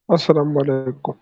अस्सलाम वालेकुम।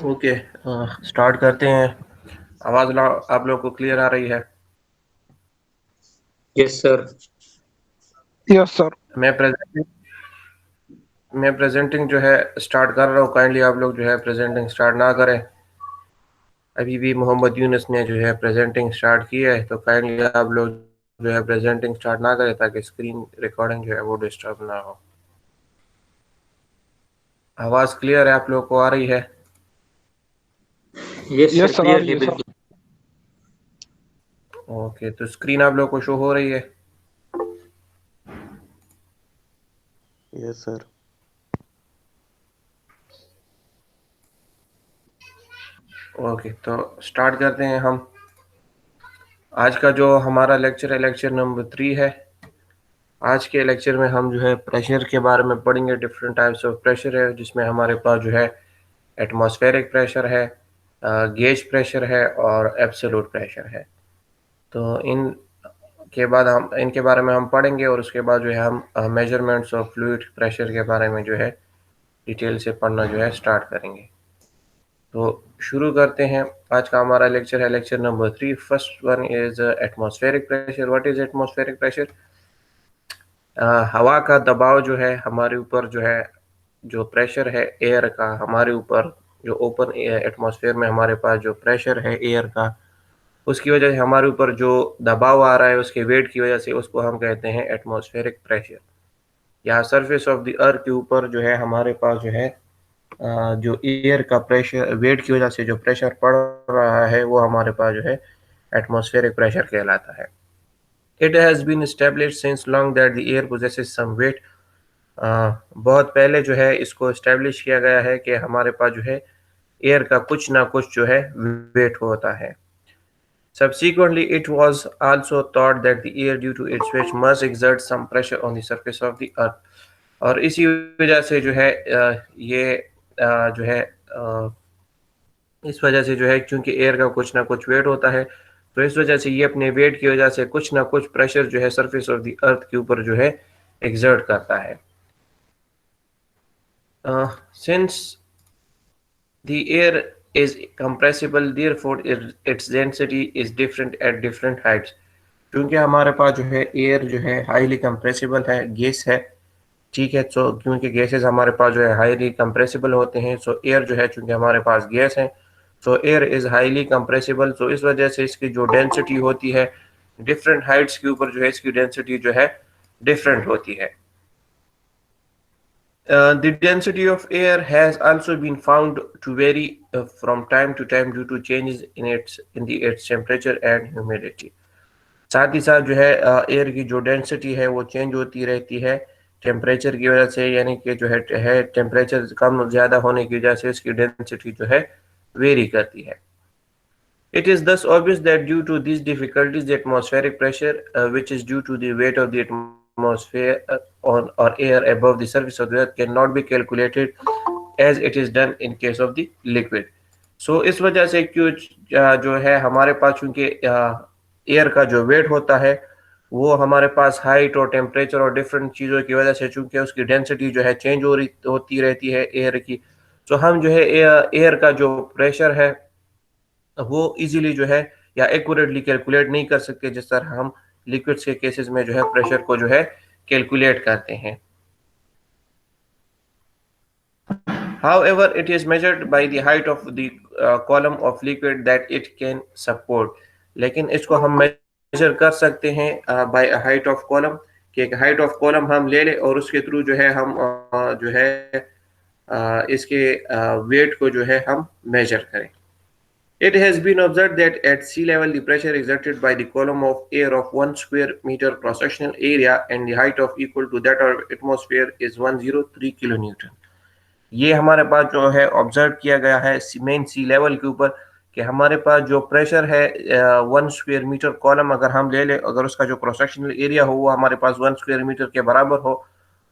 Okay, start करते हैं। आवाज आप लोग को क्लियर आ रही है? Yes sir. Yes sir. मैं प्रेजेंटिंग मैं प्रेजेंटिंग जो है स्टार्ट कर रहा हूँ। काइंडली आप लोग जो है प्रेजेंटिंग स्टार्ट ना करें। अभी भी मोहम्मद यूनुस ने जो है प्रेजेंटिंग स्टार्ट की है, तो काइंडली आप लोग जो है प्रेजेंटिंग स्टार्ट ना करें ताकि स्क्रीन रिकॉर्डिंग जो है वो डिस्टर्ब ना हो। आवाज क्लियर है? आप लोग को आ रही है? यस सर, यस सर, आ रही क्लियरली है सर। बिल्कुल। ओके, तो स्क्रीन आप लोग को शो हो रही है? Yes sir. ओके, तो स्टार्ट करते हैं हम। आज का जो हमारा लेक्चर है, लेक्चर नंबर 3 है। आज के लेक्चर में हम जो है प्रेशर के बारे में पढ़ेंगे। डिफरेंट टाइप्स ऑफ प्रेशर है, जिसमें हमारे पास जो है एटमॉस्फेरिक प्रेशर है, गेज प्रेशर है और एब्सोल्यूट प्रेशर है। तो इनके बारे में हम पढ़ेंगे, और उसके बाद जो है हम मेजरमेंट्स ऑफ फ्लूइड प्रेशर के बारे में जो है डिटेल से पढ़ना जो है स्टार्ट करेंगे। तो शुरू करते हैं। आज का हमारा लेक्चर है lecture number 3। First one is atmospheric pressure. What is atmospheric pressure? हवा का दबाव जो है हमारे ऊपर, जो है जो प्रेशर है एयर का हमारे ऊपर, जो ओपन एटमॉस्फेयर में हमारे पास जो प्रेशर है एयर का, उसकी वजह से हमारे ऊपर जो दबाव आ रहा है उसके वेट की वजह से, उसको हम कहते हैं एटमॉस्फेरिक प्रेशर। यहाँ सरफेस ऑफ द अर्थ के ऊपर जो है हमारे पास जो है जो एयर का प्रेशर, वेट की वजह से जो प्रेशर पड़ रहा है, वो हमारे पास जो है एटमॉस्फेरिक प्रेशर कहलाता है। It has been established since long that the air possesses some weight। बहुत पहले जो है इसको इस्टेब्लिश किया गया है कि हमारे पास जो है एयर का कुछ ना कुछ जो है वेट होता है। Subsequently, it was also thought that the air, due to its weight, must exert some pressure on the surface of the earth। और इसी वजह से जो है ये जो है इस वजह से जो है, क्योंकि एयर का कुछ ना कुछ वेट होता है, तो इस वजह से ये अपने वेट की वजह से कुछ ना कुछ प्रेशर जो है सरफेस ऑफ द अर्थ के ऊपर जो है एक्सर्ट करता है। Since the air is compressible, therefore its density is different at different heights। क्योंकि हमारे पास जो है एयर जो है हाईली कंप्रेसिबल है, गैस है, ठीक है। तो क्योंकि गैसेस हमारे पास जो है हाईली कंप्रेसिबल होते हैं, सो एयर जो है चूंकि हमारे पास गैस है, so air is highly compressible. So इस वजह से इसकी जो डेंसिटी होती है डिफरेंट हाइट्स के ऊपर जो है इसकी डेंसिटी जो है डिफरेंट होती है। The density of air has also been found to vary from time to time due to changes in its temperature and humidity। साथ ही साथ जो है एयर की जो डेंसिटी है वो चेंज होती रहती है टेम्परेचर की वजह से, यानी कि जो है टेम्परेचर कम ज़्यादा होने की वजह से इसकी डेंसिटी जो है वेरी करती है। It is thus obvious that due to these difficulties, the atmospheric pressure, which is due to the weight of the atmosphere on or air above the surface of the earth, cannot be calculated as it is done in case of the liquid। So इस वजह से क्यों जो है हमारे पास चूंकि air का जो वेट होता है वो हमारे पास हाइट और टेम्परेचर और डिफरेंट चीज़ों की वजह से चूंकि उसकी डेंसिटी जो है चेंज होती रहती है एयर की, तो हम जो है एयर का जो प्रेशर है वो इजीली जो है या एक्यूरेटली कैलकुलेट नहीं कर सकते जिस तरह हम लिक्विड्स के केसेस में जो है प्रेशर को जो है कैलकुलेट करते हैं। However, it is measured by the height of the column of liquid that it can support। लेकिन इसको हम मेजर कर सकते हैं by a height of column, कि एक हाइट ऑफ कॉलम हम ले लें और उसके थ्रू जो है हम जो है इसके वेट को जो है हम मेजर करें। It has been observed that at sea level the pressure exerted by the column of air of 1 square meter cross-sectional area and the height of equal to that of atmosphere is 103 kilonewton। ये हमारे पास जो है observe किया गया है main सी level के ऊपर कि हमारे पास जो प्रेशर है 1 स्क्वायर मीटर कॉलम अगर हम ले लें, अगर उसका जो क्रॉस सेक्शनल एरिया हो वो हमारे पास 1 स्क्वायर मीटर के बराबर हो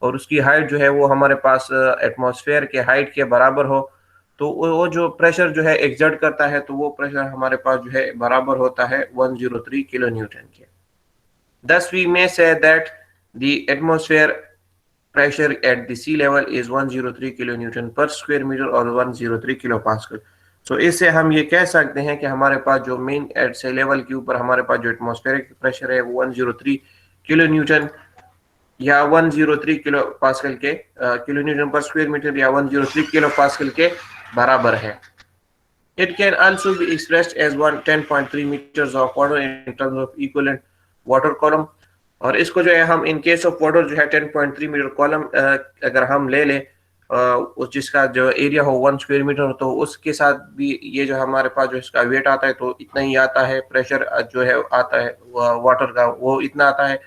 और उसकी हाइट जो है वो हमारे पास एटमॉस्फेयर के हाइट के बराबर हो, तो वो जो प्रेशर जो है एक्सर्ट करता है तो वो प्रेशर हमारे पास जो है बराबर होता है 103 किलो न्यूटन के। Thus we may say that the atmosphere pressure at the sea level is 103 kilonewton per square meter और 103 kilopascal। सो इससे हम ये कह सकते हैं कि हमारे पास जो मेन एट से लेवल के ऊपर हमारे पास जो एटमॉस्फेरिक प्रेशर है वो 103 किलो न्यूटन या 103 किलो पास्कल के किलो न्यूटन पर स्क्वायर मीटर या 103 किलो पास्कल के बराबर है। It can also be expressed as 10.3 meters of water in terms of equivalent water column। और इसको जो है हम इन केस ऑफ वाटर जो है 10.3 मीटर कॉलम अगर हम ले लें उस जिसका जो एरिया हो 1 स्क्वायर मीटर, तो उसके साथ भी ये जो हमारे पास जो इसका वेट आता है तो इतना ही आता है, प्रेशर जो है आता है वाटर का वो इतना आता है।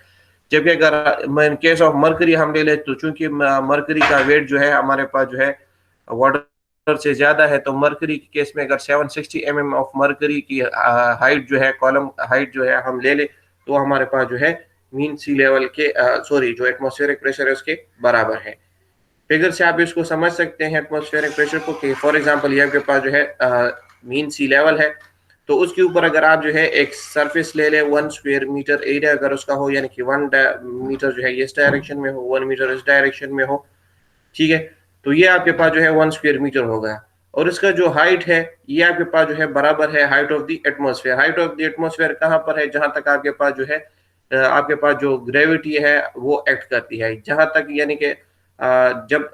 जबकि अगर इन केस ऑफ मरकरी हम ले लें तो चूंकि मरकरी का वेट जो है हमारे पास जो है वाटर से ज्यादा है, तो मरकरी के केस में अगर 760 mm ऑफ मरकरी की हाइट जो है कॉलम हाइट जो है हम ले ले तो हमारे पास जो है मीन सी लेवल के जो एटमॉस्फेरिक प्रेशर है उसके बराबर है। फिगर से आप इसको समझ सकते हैं एटमॉस्फेरिक प्रेशर को कि फॉर एग्जांपल ये आपके पास जो है मीन सी लेवल है, तो उसके ऊपर अगर आप जो है एक सरफेस ले ले 1 स्क्वायर मीटर एरिया अगर उसका हो, यानी कि 1 मीटर जो है इस डायरेक्शन में हो 1 मीटर इस डायरेक्शन में हो, ठीक है, तो ये आपके पास जो है 1 स्क्वायर मीटर होगा और इसका जो हाइट है ये आपके पास जो है बराबर है height of the atmosphere. Height of the atmosphere कहाँ पर है, जहां तक आपके पास जो है आपके पास जो ग्रेविटी है वो एक्ट करती है, जहां तक यानी कि जब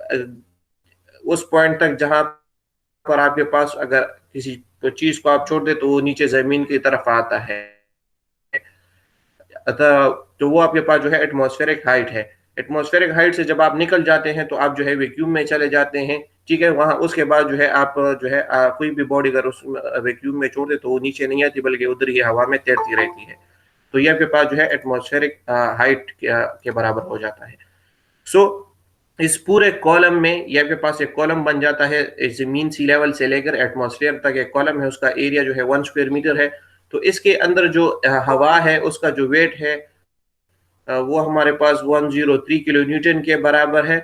उस पॉइंट तक जहां पर आपके पास अगर किसी चीज को आप छोड़ दे तो वो नीचे जमीन की तरफ आता है, अतः तो वो आपके पास जो है एटमॉस्फेरिक हाइट है। एटमॉस्फेरिक हाइट से जब आप निकल जाते हैं तो आप जो है वैक्यूम में चले जाते हैं, ठीक है। वहां उसके बाद जो है आप जो है कोई भी बॉडी अगर उस वैक्यूम में छोड़ दे तो वो नीचे नहीं आती बल्कि उधर ही हवा में तैरती रहती है, तो ये आपके पास जो है एटमॉस्फेरिक हाइट के बराबर हो जाता है। सो इस पूरे कॉलम में ये आपके पास एक कॉलम बन जाता है, जमीन सी लेवल से लेकर एटमॉस्फेयर तक एक कॉलम है, उसका एरिया जो है 1 स्क्वायर मीटर है। तो इसके अंदर जो हवा है उसका जो वेट है वो हमारे पास 103 किलो न्यूटन के बराबर है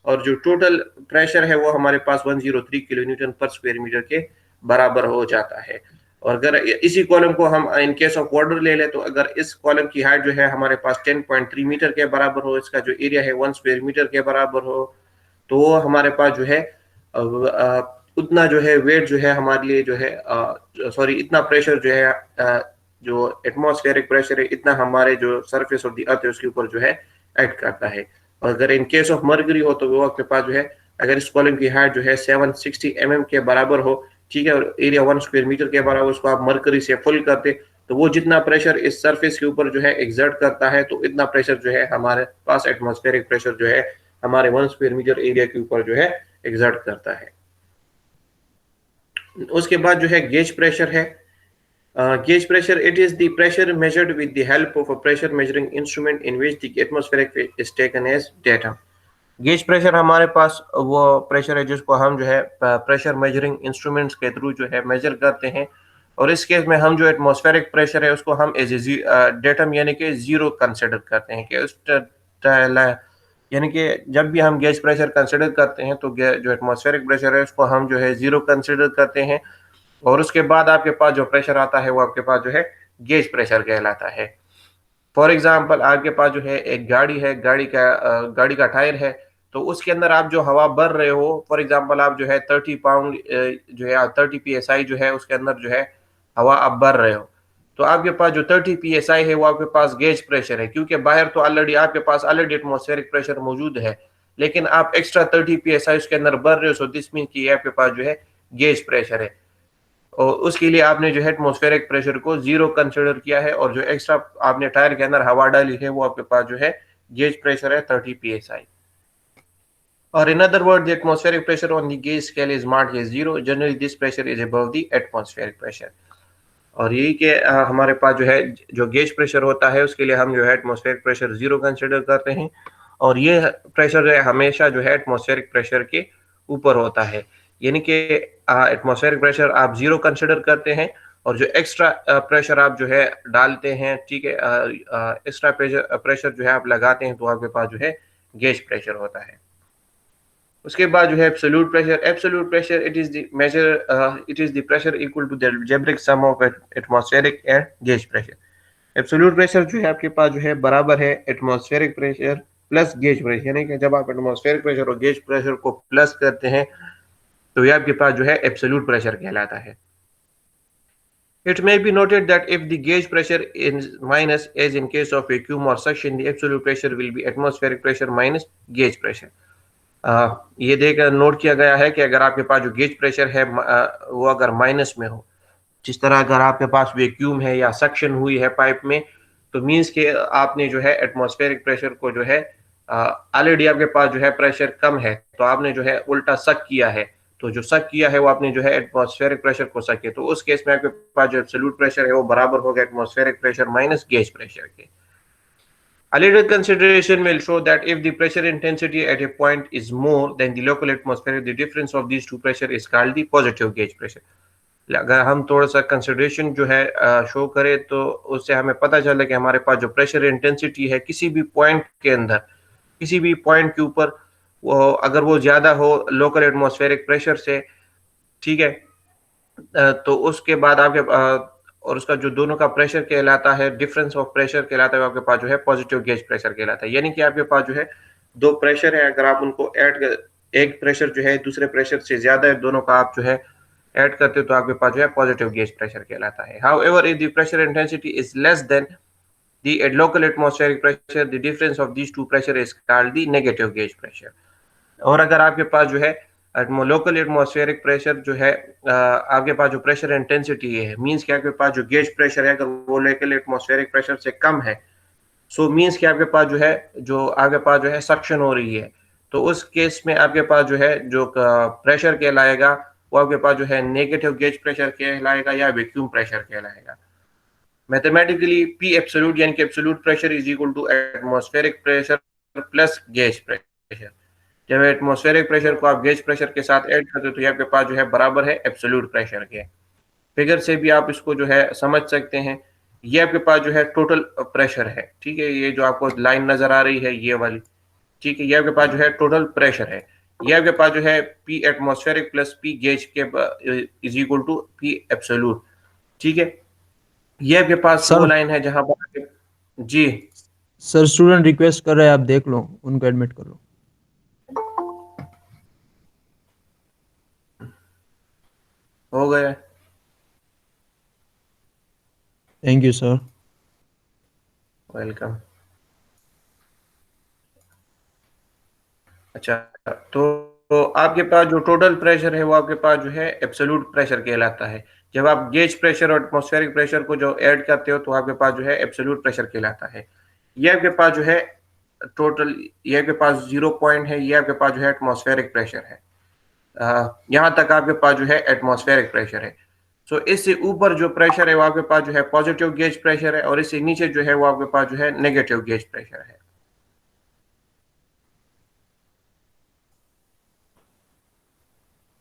और जो टोटल प्रेशर है वो हमारे पास 103 किलो न्यूटन पर स्क्वायर मीटर के बराबर हो जाता है। और अगर इसी कॉलम को हम इन केस ऑफ वाटर ले लें, तो अगर इस कॉलम की हाइट जो है हमारे पास 10.3 मीटर के बराबर हो, इसका जो एरिया है 1 स्क्वायर मीटर के बराबर हो, तो वो हमारे पास जो है उतना जो है वेट जो है हमारे लिए जो है सॉरी इतना प्रेशर जो है जो एटमॉस्फेरिक प्रेशर है इतना हमारे जो सरफेस ऑफ द अर्थ है उसके ऊपर जो है एक्ट करता है। और अगर इन केस ऑफ मर्करी हो तो वो आपके पास जो है अगर इस कॉलम की हाइट जो है 760 mm के बराबर हो, ठीक है, और एरिया 1 स्क्वायर मीटर के बराबर, उसको आप मर्करी से फुल करते तो वो जितना प्रेशर इस सरफेस के ऊपर जो है एग्जर्ट करता है, तो इतना प्रेशर जो है हमारे पास एटमॉस्फेरिक प्रेशर जो है हमारे 1 स्क्वायर मीटर एरिया के ऊपर जो है एग्जर्ट करता है। उसके बाद जो है गेज प्रेशर है। Gauge pressure, it is the pressure measured with the help of a pressure measuring instrument in which the atmospheric is taken as data. Gauge pressure हमारे पास वो प्रेशर है जिसको हम जो है प्रेशर मेजरिंग इंस्ट्रूमेंट्स के through जो है मेजर करते हैं, और इस केस में हम जो एटमॉस्फेरिक प्रेशर है उसको हम एज ए डेटम यानी कि जीरो कंसिडर करते हैं कि उस यानी कि जब भी हम गेज प्रेशर कंसिडर करते हैं तो जो एटमॉस्फेरिक प्रेशर है उसको हम जो है जीरो कंसिडर करते हैं, और उसके बाद आपके पास जो प्रेशर आता है वो आपके पास जो है गेज प्रेशर कहलाता है। फॉर एग्जांपल आपके पास जो है एक गाड़ी है, गाड़ी का टायर है, तो उसके अंदर आप जो हवा भर रहे हो, फॉर एग्जांपल आप जो है 30 पाउंड जो है 30 psi जो है उसके अंदर जो है हवा आप भर रहे हो, तो आपके पास जो 30 psi है वो आपके पास गेज प्रेशर है, क्योंकि बाहर तो आपके पास ऑलरेडी एटमॉस्फेरिक प्रेशर मौजूद है, लेकिन आप एक्स्ट्रा 30 psi उसके अंदर भर रहे हो, सो दिस मीन कि आपके पास जो है गेज प्रेशर है, और उसके लिए आपने जो है एटमॉस्फेरिक प्रेशर को जीरो कंसिडर किया है, और जो एक्स्ट्रा आपने टायर के अंदर हवा डाली है वो आपके पास जो है गेज प्रेशर है 30 psi। और in other word the atmospheric pressure on the gauge scale is marked as zero, generally this pressure is above the atmospheric pressure. और यही कि हमारे पास जो है जो गेज प्रेशर होता है उसके लिए हम जो है एटमॉस्फेरिक प्रेशर जीरो कंसिडर करते हैं, और ये प्रेशर जो है हमेशा जो है एटमॉस्फेरिक प्रेशर के ऊपर होता है, यानी कि एटमॉस्फेरिक प्रेशर आप जीरो कंसिडर करते हैं, और जो एक्स्ट्रा प्रेशर आप जो है डालते हैं, ठीक है, एक्स्ट्रा प्रेशर जो है आप लगाते हैं तो आपके पास जो है गेज प्रेशर होता है। उसके बाद जो है absolute pressure it is the measure it is the pressure equal to the algebraic sum of atmospheric and gauge pressure. Absolute pressure जो है आपके पास जो है बराबर है atmospheric pressure plus gauge pressure, यानी कि जब आप एटमॉस्फेरिक प्रेशर और गेज प्रेशर को प्लस करते हैं तो ये आपके पास जो है एब्सोल्यूट प्रेशर कहलाता है। It may be noted that if the gauge pressure is minus, as in case of vacuum or suction, the absolute pressure will be atmospheric pressure minus gauge pressure. ये देखकर नोट किया गया है कि अगर आपके पास जो गेज प्रेशर है वो अगर माइनस में हो, जिस तरह अगर आपके पास वैक्यूम है या सक्शन हुई है पाइप में, तो मींस के आपने जो है एटमॉस्फेरिक प्रेशर को जो है ऑलरेडी आपके पास जो है प्रेशर कम है, तो आपने जो है उल्टा सक किया है, तो जो सक किया है वो आपने जो है एटमॉस्फेरिक प्रेशर को सक किया, तो उस केस में आपके पास जो एब्सोल्यूट प्रेशर है वो बराबर होगा atmospheric pressure minus gauge pressure के। A little consideration will show that if the pressure intensity at a point is more than the local atmosphere, the difference of these two pressure is called the positive gauge pressure. अगर हम थोड़ा सा consideration जो है show करें तो उससे हमें पता चला कि हमारे पास जो प्रेशर इंटेंसिटी है किसी भी पॉइंट के अंदर, किसी भी पॉइंट के ऊपर वो अगर वो ज्यादा हो लोकल एटमॉस्फेरिक प्रेशर से, ठीक है, तो उसके बाद आपके और उसका जो दोनों का प्रेशर कहलाता है, डिफरेंस ऑफ प्रेशर कहलाता है, आपके पास जो है पॉजिटिव गेज प्रेशर कहलाता है। यानी कि आपके पास जो है दो प्रेशर है, अगर आप उनको ऐड कर, एक प्रेशर जो है दूसरे प्रेशर से ज्यादा है, दोनों का आप जो है ऐड करते हो तो आपके पास जो है पॉजिटिव गेज प्रेशर कहलाता है। However if the pressure intensity is less than the local atmospheric pressure, the difference of these two pressure is called the negative gauge pressure. और अगर आपके पास जो है लोकल एटमॉस्फेरिक प्रेशर जो है आपके पास जो प्रेशर इंटेंसिटी है, मींस कि आपके पास जो गेज प्रेशर है अगर वो लोकल एटमॉस्फेरिक प्रेशर से कम है, सो मींस कि आपके पास जो है सक्शन हो रही है, तो उस केस में आपके पास जो है जो प्रेशर कहलाएगा वो आपके पास जो है नेगेटिव गेज प्रेशर कहलाएगा या वैक्यूम प्रेशर कहलाएगा। मैथमेटिकली पी एब्सोल्यूट यानी कि absolute pressure is equal to atmospheric pressure plus gauge pressure. जब एटमॉस्फेरिक प्रेशर को आप गेज प्रेशर के साथ ऐड करते हो तो ये आपके पास जो है बराबर है एब्सोल्यूट प्रेशर के। फिगर से भी आप इसको जो है समझ सकते हैं। ये आपके पास जो है टोटल प्रेशर है, ठीक है, ये जो आपको लाइन नजर आ रही है ये वाली, ठीक है, ये आपके पास जो है टोटल प्रेशर है। ये आपके पास जो है P atmospheric plus P gauge के is equal to P absolute. ठीक है, ये आपके पास वो सर लाइन है जहां पर जी सर स्टूडेंट रिक्वेस्ट कर रहे हैं, आप देख लो, उनको एडमिट कर लो। हो गया। Thank you sir. वेलकम। अच्छा, तो आपके पास जो टोटल प्रेशर है वो आपके पास जो है एब्सोल्यूट प्रेशर कहलाता है। जब आप गेज प्रेशर और एटमॉस्फेरिक प्रेशर को जो ऐड करते हो तो आपके पास जो है एब्सोल्यूट प्रेशर कहलाता है। ये आपके पास जो है टोटल, ये आपके पास 0 पॉइंट है, ये आपके पास जो है एटमॉस्फेरिक प्रेशर है। यहाँ तक आपके पास जो है एटमॉस्फेरिक प्रेशर है। सो इससे ऊपर जो प्रेशर है वो आपके पास जो है पॉजिटिव गेज प्रेशर है, और इससे नीचे जो है वो आपके पास जो है नेगेटिव गेज प्रेशर है।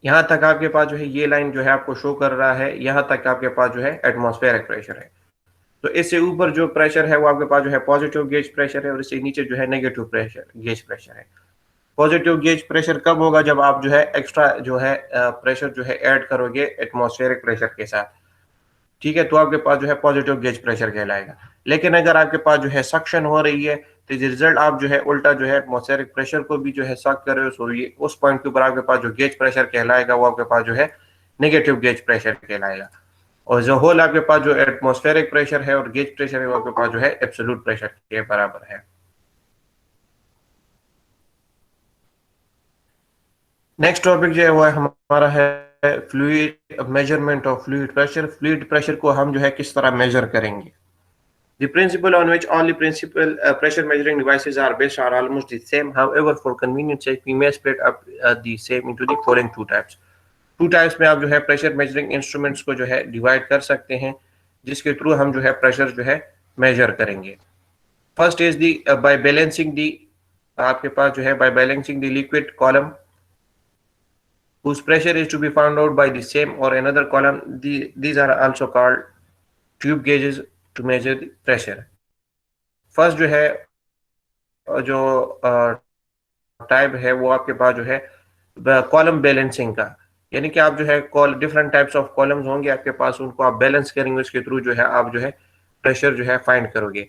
यहाँ तक आपके पास जो है ये लाइन जो है आपको शो कर रहा है, यहाँ तक आपके पास जो है एटमॉस्फेरिक प्रेशर है। तो इससे ऊपर जो प्रेशर है वो आपके पास जो है पॉजिटिव गेज प्रेशर है, और इससे नीचे जो है नेगेटिव प्रेशर गेज प्रेशर है। पॉजिटिव गेज प्रेशर कब होगा? जब आप जो है एक्स्ट्रा जो है प्रेशर जो है ऐड करोगे एटमॉस्फेरिक प्रेशर के साथ, ठीक है, तो आपके पास जो है पॉजिटिव गेज प्रेशर कहलाएगा। लेकिन अगर आपके पास जो है सक्शन हो रही है तो रिजल्ट आप जो है उल्टा जो है एटमॉस्फेरिक प्रेशर को भी जो है सक कर रहे हो, सो ये उस पॉइंट के ऊपर आपके पास जो गेज प्रेशर कहलाएगा वो आपके पास जो है नेगेटिव गेज प्रेशर कहलाएगा। और जो होल आपके पास जो एटमॉस्फेरिक प्रेशर है और गेज प्रेशर है वो आपके पास जो है एब्सोल्यूट प्रेशर के बराबर है। नेक्स्ट टॉपिक जो है वो हमारा है fluid measurement of fluid pressure. Fluid pressure को हम जो है किस तरह मेजर करेंगे? The principle on which all the principal pressure measuring devices are based are almost the same. However, for convenience sake, we may split up the same into the following two types. Two types में आप जो है pressure measuring instruments को जो है divide कर सकते हैं, जिसके थ्रू हम जो है प्रेशर जो है मेजर करेंगे। First is the by balancing the, आपके पास जो है by balancing the liquid column whose pressure is to be found out by the same or another column. These are also called tube gauges to measure the pressure. First जो है जो type है वो आपके पास जो है कॉलम बैलेंसिंग का, यानी कि आप जो है डिफरेंट टाइप्स ऑफ कॉलम्स होंगे आपके पास, उनको आप बैलेंस करेंगे, उसके थ्रू जो है आप जो है प्रेशर जो है फाइंड करोगे।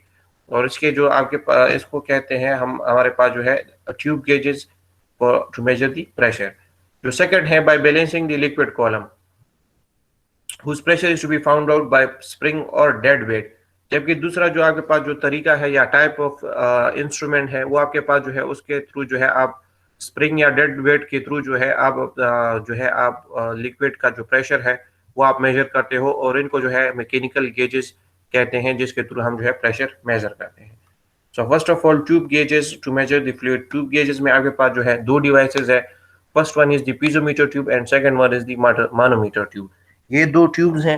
और इसके जो आपके पास इसको कहते हैं हम, हमारे पास जो है tube gauges to measure the pressure. जो सेकंड है by balancing the liquid column whose pressure is to be found out by spring or dead weight। जबकि दूसरा जो आपके पास जो तरीका है या टाइप ऑफ इंस्ट्रूमेंट है वो आपके पास जो है उसके थ्रू जो है आप स्प्रिंग या डेड वेट के थ्रू जो है आप जो है आप लिक्विड का जो प्रेशर है वो आप मेजर करते हो, और इनको जो है मैकेनिकल गेजेस कहते हैं, जिसके थ्रू हम जो है प्रेशर मेजर करते हैं। So first of all tube gauges to measure the fluid. Tube gauges में आपके पास जो है दो डिवाइसेस है। First one is the piezometer tube and second one is the manometer tube. ये दो ट्यूब्स हैं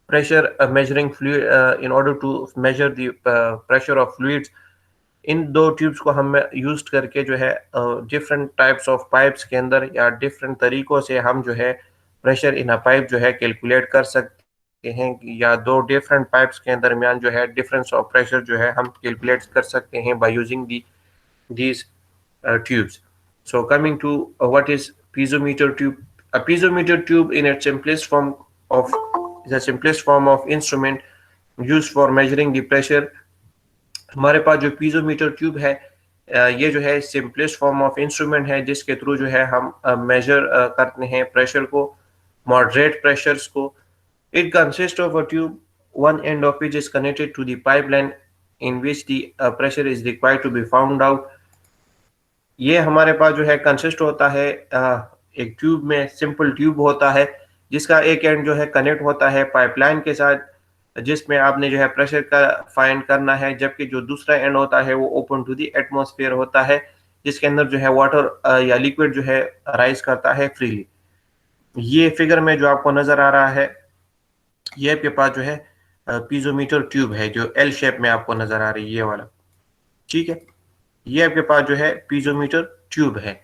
pressure measuring fluid in order to measure the pressure of fluids. इन दो ट्यूब्स को हम यूज करके जो है डिफरेंट टाइप्स ऑफ पाइप्स के अंदर या डिफरेंट तरीकों से हम जो है प्रेशर इन अ पाइप जो है कैलकुलेट कर सकते हैं, या दो डिफरेंट पाइप्स के दरमियान जो है डिफरेंस ऑफ प्रेशर जो है हम कैलकुलेट कर सकते हैं by using these tubes. So coming to what is piezometer tube? A piezometer tube in its simplest form of the simplest form of instrument used for measuring the pressure। हमारे पास जो piezometer tube है ये जो है simplest form of instrument है, जिसके through जो है हम मेजर करते हैं प्रेशर को, मॉडरेट प्रेशर्स को। It consist of a tube, one end of which is connected to the pipeline in which the pressure is required to be found out. ये हमारे पास जो है कंसिस्ट होता है एक ट्यूब में, सिंपल ट्यूब होता है जिसका एक एंड जो है कनेक्ट होता है पाइपलाइन के साथ, जिसमें आपने जो है प्रेशर का फाइंड करना है, जबकि जो दूसरा एंड होता है वो ओपन टू द एटमॉस्फेयर होता है, जिसके अंदर जो है वाटर या लिक्विड जो है राइज करता है फ्रीली। ये फिगर में जो आपको नजर आ रहा है ये आपके पास जो है पीजोमीटर ट्यूब है, जो एल शेप में आपको नजर आ रही है, ये वाला, ठीक है। ये आपके पास जो है पीजोमीटर ट्यूब है।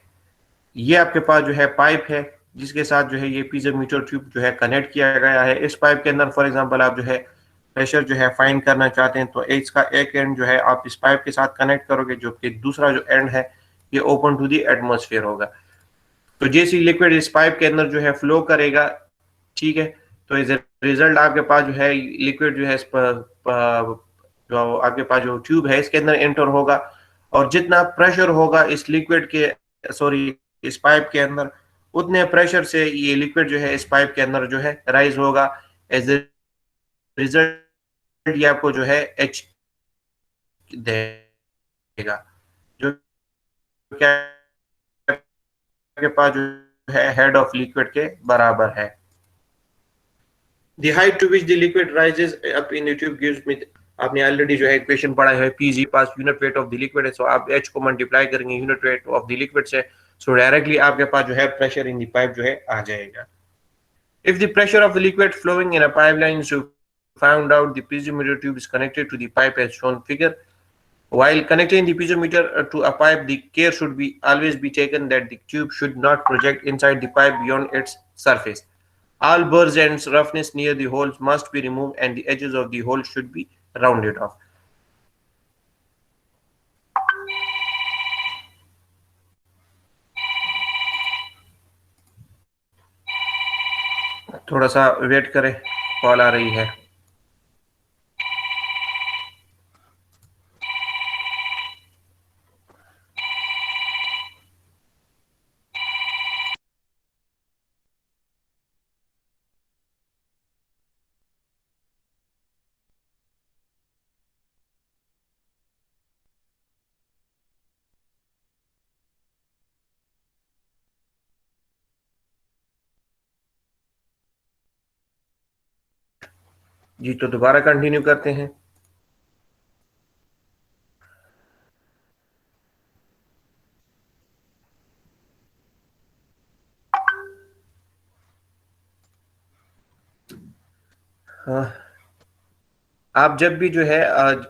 ये आपके पास जो है पाइप है जिसके साथ जो है ये पीजोमीटर ट्यूब जो है कनेक्ट किया गया है। इस पाइप के अंदर फॉर एग्जांपल आप जो है प्रेशर जो है फाइंड करना चाहते हैं तो इसका एक एंड जो है आप इस पाइप के साथ कनेक्ट करोगे, जो कि दूसरा जो एंड है ये ओपन टू द एटमॉस्फेयर होगा। तो जैसे लिक्विड इस पाइप के अंदर जो है फ्लो करेगा, ठीक है, तो एज ए रिजल्ट आपके पास जो है लिक्विड जो है इस पर जो आपके पास जो ट्यूब है इसके अंदर एंटर होगा, और जितना प्रेशर होगा इस लिक्विड के, सॉरी, इस पाइप के अंदर, उतने प्रेशर से ये लिक्विड जो है इस पाइप के अंदर जो है राइज होगा। एज ए रिजल्ट ये आपको जो है एच देगा, जो क्या आपके पास जो है हेड ऑफ लिक्विड के बराबर है। The height to which the liquid rises up in the tube gives me, आपने ऑलरेडी जो है इक्वेशन पढ़ा है, Pg pass unit weight of the liquid है, सो आप H को मल्टीप्लाई करेंगे unit weight of the liquid से, सो डायरेक्टली आपके पास जो है प्रेशर इन द पाइप जो है आ जाएगा। If the pressure of the liquid flowing in a pipeline is found out, the piezometer tube is connected to the pipe as shown figure. While connecting the piezometer to a pipe, the care should be always be taken that the tube should not project inside the pipe beyond its surface. All burrs and roughness near the holes must be removed and the edges of the hole should be rounded off. थोड़ा सा wait करें, call आ रही है। जी, तो दोबारा continue करते हैं। हाँ, आप जब भी जो है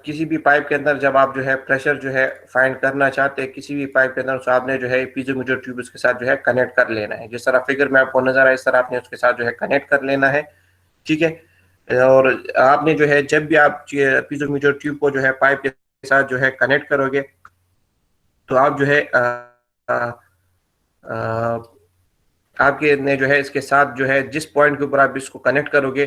किसी भी पाइप के अंदर जब आप जो है प्रेशर जो है फाइंड करना चाहते हैं किसी भी पाइप के अंदर, तो आपने जो है पीजोमीटर ट्यूब उसके साथ जो है कनेक्ट कर लेना है। जिस तरह फिगर में आपको नजर आए इस तरह आपने उसके साथ जो है कनेक्ट कर लेना है, ठीक है। और आपने जो है जब भी आप पीजोमीटर ट्यूब को जो है पाइप के साथ जो है कनेक्ट करोगे, तो आप जो है आपके ने जो है इसके साथ जो है जिस पॉइंट के ऊपर आप इसको कनेक्ट करोगे,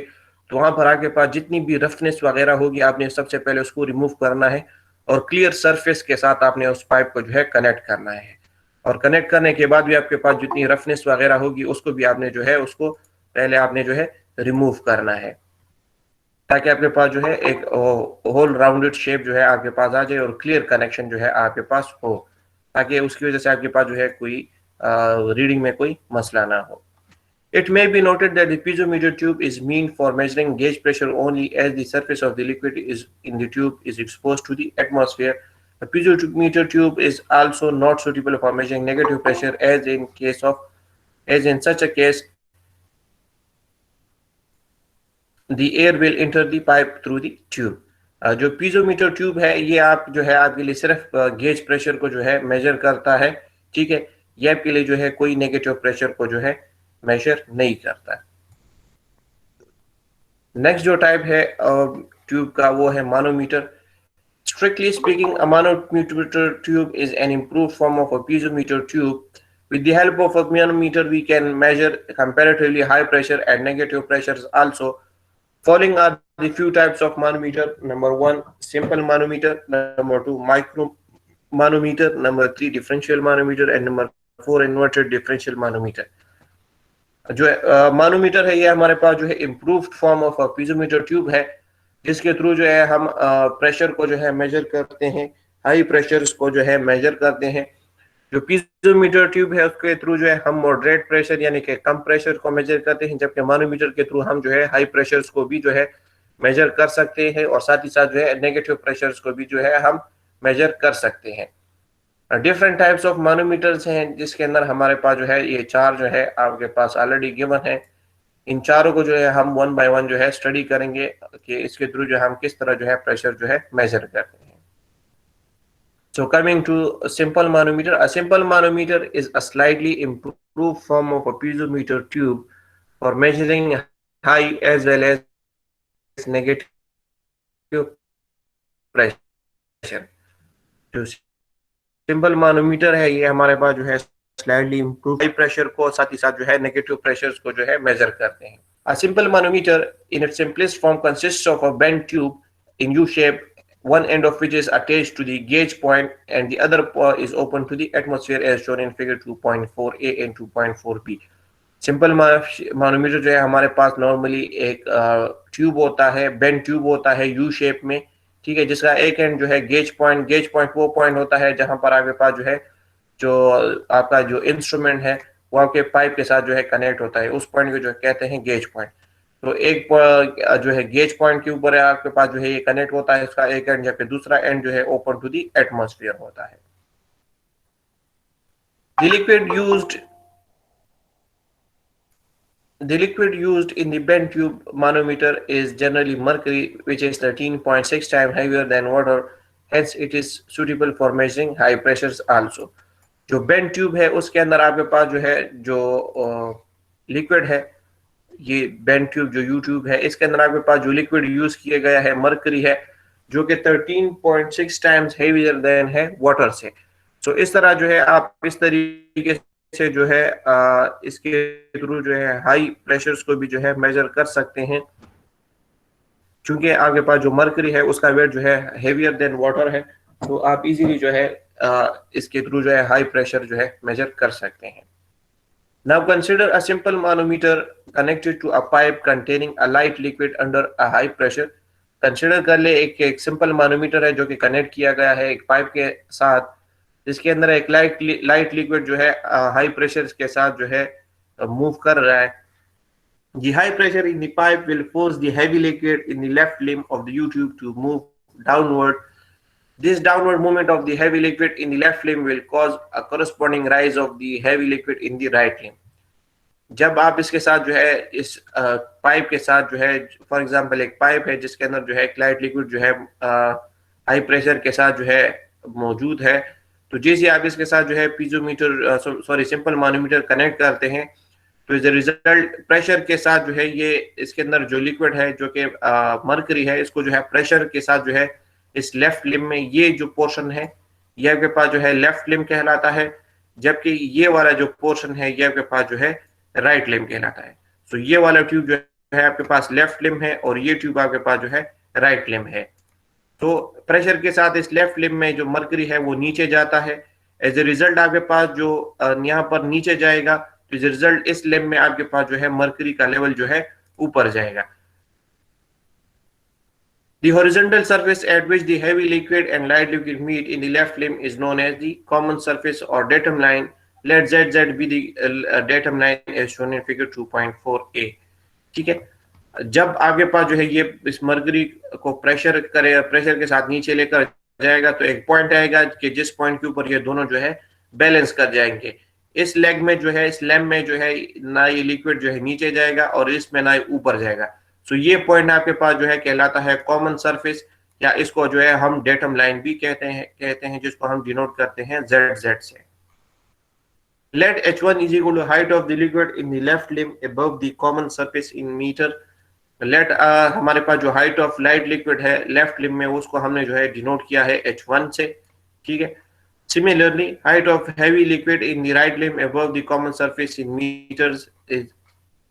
तो वहां पर आपके पास जितनी भी रफनेस वगैरह होगी आपने सबसे पहले उसको रिमूव करना है, और क्लियर सरफेस के साथ आपने उस पाइप को जो है कनेक्ट करना है। और कनेक्ट करने के बाद भी आपके पास जितनी रफनेस वगैरह होगी उसको भी आपने जो है उसको पहले आपने जो है रिमूव करना है, ताकि आपके पास जो है एक होल राउंडेड शेप जो है आपके पास आ जाए और क्लियर कनेक्शन जो है आपके पास हो, ताकि उसकी वजह से आपके पास जो है कोई रीडिंग में कोई मसला ना हो। It may be noted that the piezometer tube is meant for measuring gauge pressure only as the surface of the liquid is in the tube is exposed to the atmosphere. A piezometer tube is also not suitable for measuring negative pressure as in such a case the air will enter the pipe through the tube. जो piezometer tube है ये आप जो है आपके लिए सिर्फ gauge pressure को जो है मेजर करता है, ठीक है। ये आपके लिए जो है कोई नेगेटिव प्रेशर को जो है मेजर नहीं करता। नेक्स्ट जो टाइप है ट्यूब का वो है मानोमीटर। Strictly speaking, a manometer tube is an improved form of a piezometer tube. With the help of a manometer, we can measure comparatively high pressure and negative pressures also. Following are the few types of manometer. Number 1, simple manometer. Number 2, micro manometer. Number 3, differential manometer. And number 4, inverted differential manometer. जो मानोमीटर है ये हमारे पास जो है improved form of piezometer tube है, जिसके through जो है हम प्रेशर को जो है मेजर करते हैं, हाई प्रेशर्स को जो है मेजर करते हैं। जो पीजोमीटर ट्यूब है उसके थ्रू जो है हम मॉडरेट प्रेशर यानी कि कम प्रेशर को मेजर करते हैं, जबकि मानोमीटर के थ्रू हम जो है हाई प्रेशर्स को भी जो है मेजर कर सकते हैं, और साथ ही साथ जो है नेगेटिव प्रेशर्स को भी जो है हम मेजर कर सकते हैं। डिफरेंट टाइप्स ऑफ मानोमीटर्स हैं, जिसके अंदर हमारे पास जो है ये 4 जो है आपके पास ऑलरेडी गिवन है। इन चारों को जो है हम 1 बाय 1 जो है स्टडी करेंगे कि इसके थ्रू जो है हम किस तरह जो है प्रेशर जो है मेजर करते हैं। So coming to a simple manometer, a simple manometer is a slightly improved form of a piezometer tube for measuring high as well as negative pressure. जो सिंपल मानोमीटर है ये हमारे पास जो है स्लाइडली इम्प्रूव हाई प्रेशर को साथ ही साथ जो है नेगेटिव प्रेशर्स को जो है मेजर करते हैं। A simple manometer in its simplest form consists of a bent tube in U shape, one end of which is attached to the gauge point and the other is open to the atmosphere as shown in figure 2.4a and 2.4b. Simple manometer जो है हमारे पास normally एक tube होता है, bend tube होता है U shape में, ठीक है, जिसका एक एंड जो है गेज पॉइंट वो पॉइंट होता है जहां पर आपके पास जो है जो आपका जो इंस्ट्रूमेंट है वो आपके पाइप के साथ जो है कनेक्ट होता है, उस पॉइंट को जो कहते हैं गेज पॉइंट। तो एक जो है गेज पॉइंट के ऊपर है आपके पास जो है ये कनेक्ट होता है, इसका एक एंड, जबकि दूसरा एंड जो है ओपन टू द एटमॉस्फेयर होता है। The liquid used in the bent tube manometer is generally mercury, which is 13.6 times heavier than water. Hence, it is suitable for measuring high pressures also. जो bent tube है उसके अंदर आपके पास जो है जो liquid है, ये bent tube जो U tube है, इसके अंदर आपके पास जो liquid यूज किया गया है मरकरी है, जो कि 13.6 टाइम्स हेवियर देन है वाटर से। तो इस तरह जो है आप इस तरीके से जो है इसके थ्रू जो है हाई प्रेशर्स को भी जो है मेजर कर सकते हैं, क्योंकि आपके पास जो मरकरी है उसका वेट जो है हेवियर देन वाटर है, तो आप इजीली जो है इसके थ्रू जो है हाई प्रेशर जो है मेजर कर सकते हैं। Now consider a simple manometer connected to a pipe containing a light liquid under a high pressure. Consider कर ले एक सिंपल मानोमीटर है जो कि कनेक्ट किया गया है एक पाइप के साथ, जिसके अंदर एक लाइट लिक्विड जो है हाई प्रेशर के साथ जो है मूव कर रहा है। The high pressure in the pipe will force the heavy liquid in the left limb of the U tube to move downward. This downward movement of the heavy liquid in the left limb will cause a corresponding rise of the heavy liquid in the right limb. जब आप इसके साथ जो है इस pipe के साथ जो है, फॉर एग्जांपल एक पाइप है जिसके अंदर जो है एक लाइट लिक्विड जो है हाई प्रेशर के साथ जो है मौजूद है, तो जैसे आप इसके साथ जो है पीजोमीटर सिंपल मानोमीटर कनेक्ट करते हैं, तो एज ए रिजल्ट प्रेशर के साथ जो है ये इसके अंदर जो लिक्विड है जो कि मरकरी है, इसको जो है प्रेशर के साथ जो है इस लेफ्ट लिम्ब में ये जो पोर्शन है ये आपके पास जो है लेफ्ट लिम्ब कहलाता है, जबकि ये वाला जो पोर्शन है ये आपके पास जो है राइट लिम्ब कहलाता है। तो ये वाला ट्यूब जो है आपके पास लेफ्ट लिम्ब है और ये ट्यूब आपके पास जो है राइट लिम्ब है। तो प्रेशर के साथ इस लेफ्ट लिम्ब में जो मरकरी है वो नीचे जाता है, एज ए रिजल्ट आपके पास जो यहाँ पर नीचे जाएगा, तो एज ए रिजल्ट इस लिम्ब में आपके पास जो है मरकरी का लेवल जो है ऊपर जाएगा। The horizontal surface at which the heavy liquid and light liquid meet in the left limb is known as the common surface or datum line. Let ZZ be the datum line as shown in figure 2.4a. ठीक है, जब आपके पास जो है ये इस mercury को प्रेशर के साथ नीचे लेकर जाएगा, तो एक पॉइंट आएगा कि जिस पॉइंट के ऊपर ये दोनों जो है बैलेंस कर जाएंगे। इस लेग में जो है इस लैम्प में जो है ना ये लिक्विड जो है नीचे जाएगा और इसमें ना ऊपर जाएगा। तो ये पॉइंट आपके पास जो है कहलाता है कॉमन सरफेस, या इसको जो है हम डेटम लाइन भी कहते हैं जिसको हम डिनोट करते हैं ZZ से। Let H1 is equal to height of the liquid in the left limb above the common surface in meter. Let हमारे पास जो हाइट ऑफ लाइट लिक्विड है लेफ्ट लिम्ब में उसको हमने जो है डिनोट किया है H1 से, ठीक है। Similarly, height of heavy liquid in the right limb above the common surface in meters is,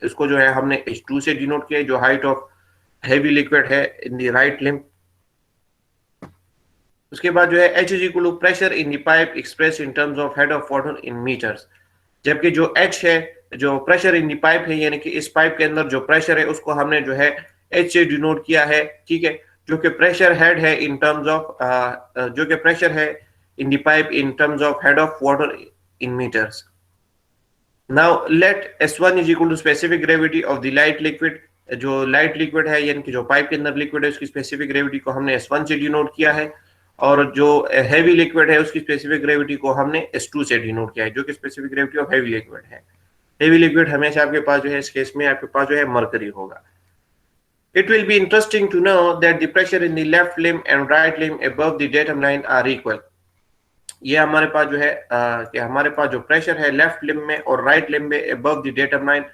इसको जो है हमने H2 से डिनोट किया, जो हाइट ऑफ हेवी लिक्विड है इन द राइट लिम्ब। उसके बाद जो है H is equal to pressure in the pipe express in terms of head of water in metres, जबकि जो H है जो प्रेशर इन द पाइप है, यानी कि इस पाइप के अंदर जो प्रेशर है उसको हमने जो है H से डिनोट किया है, ठीक है, जो कि प्रेशर हेड है इन टर्म्स ऑफ जो कि प्रेशर है in the pipe in terms of head of water in metres. Now let S1 is equal to specific gravity of the light liquid, जो लाइट लिक्विड है यानी कि जो pipe के अंदर लिक्विड है उसकी स्पेसिफिक ग्रेविटी को हमने S1 से डिनोट किया है, और जो हेवी लिक्विड है उसकी स्पेसिफिक ग्रेविटी को हमने S2 से डिनोट किया है, जो कि specific gravity of heavy liquid है। हेवी लिक्विड हमेशा आपके पास जो है इस केस में आपके पास जो है मरकरी होगा। It will be interesting to know that the pressure in the left limb and right limb above the datum line are equal. ये हमारे पास जो है कि हमारे पास जो प्रेशर है लेफ्ट लिम्ब में और राइट लिम्ब में अबव द डेटम लाइन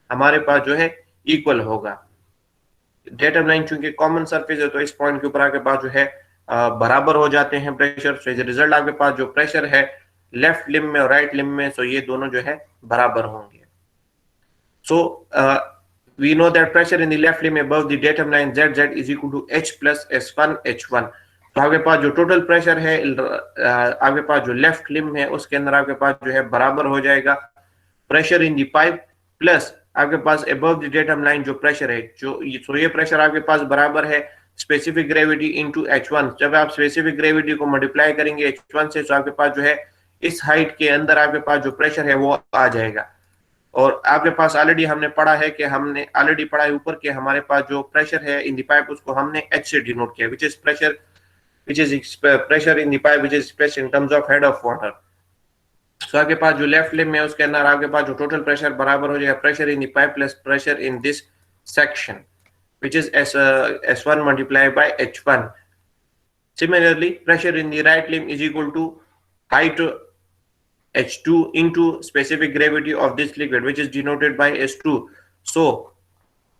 हमारे पास जो है इक्वल होगा। डेटम लाइन चूंकि कॉमन सरफेस है तो इस पॉइंट के ऊपर आपके पास जो है बराबर हो जाते हैं pressure. So as a result आपके पास जो प्रेशर है लेफ्ट लिम्ब में और राइट लिम्ब में, सो ये दोनों जो है बराबर होंगे। सो we know that pressure in the left limb above the datum line ZZ is equal to H plus S1 H1। तो आपके पास जो टोटल प्रेशर है आपके पास जो लेफ्ट लिम्ब है उसके अंदर आपके पास जो है बराबर हो जाएगा प्रेशर इन दी पाइप प्लस आपके पास अबव द डेटम लाइन जो प्रेशर है जो ये प्रेशर आपके पास बराबर है स्पेसिफिक ग्रेविटी इनटू H1। जब आप स्पेसिफिक ग्रेविटी को मल्टीप्लाई करेंगे H1 से तो आपके पास जो है इस हाइट के अंदर आपके पास जो प्रेशर है वो आ जाएगा। और आपके पास ऑलरेडी हमने पढ़ा है कि हमने ऑलरेडी पढ़ा है ऊपर के हमारे पास जो प्रेशर है इन द पाइप उसको हमने H से डिनोट किया which is pressure in the pipe which is expressed in terms of head of water। सो आपके पास जो लेफ्ट लिम्ब है उसके अंदर आपके पास जो टोटल प्रेशर बराबर हो जाएगा pressure in the pipe plus pressure in this section which is S1 multiplied by H1। Similarly, pressure in the right limb is equal to height H2 into specific gravity of this liquid which is denoted by S2। So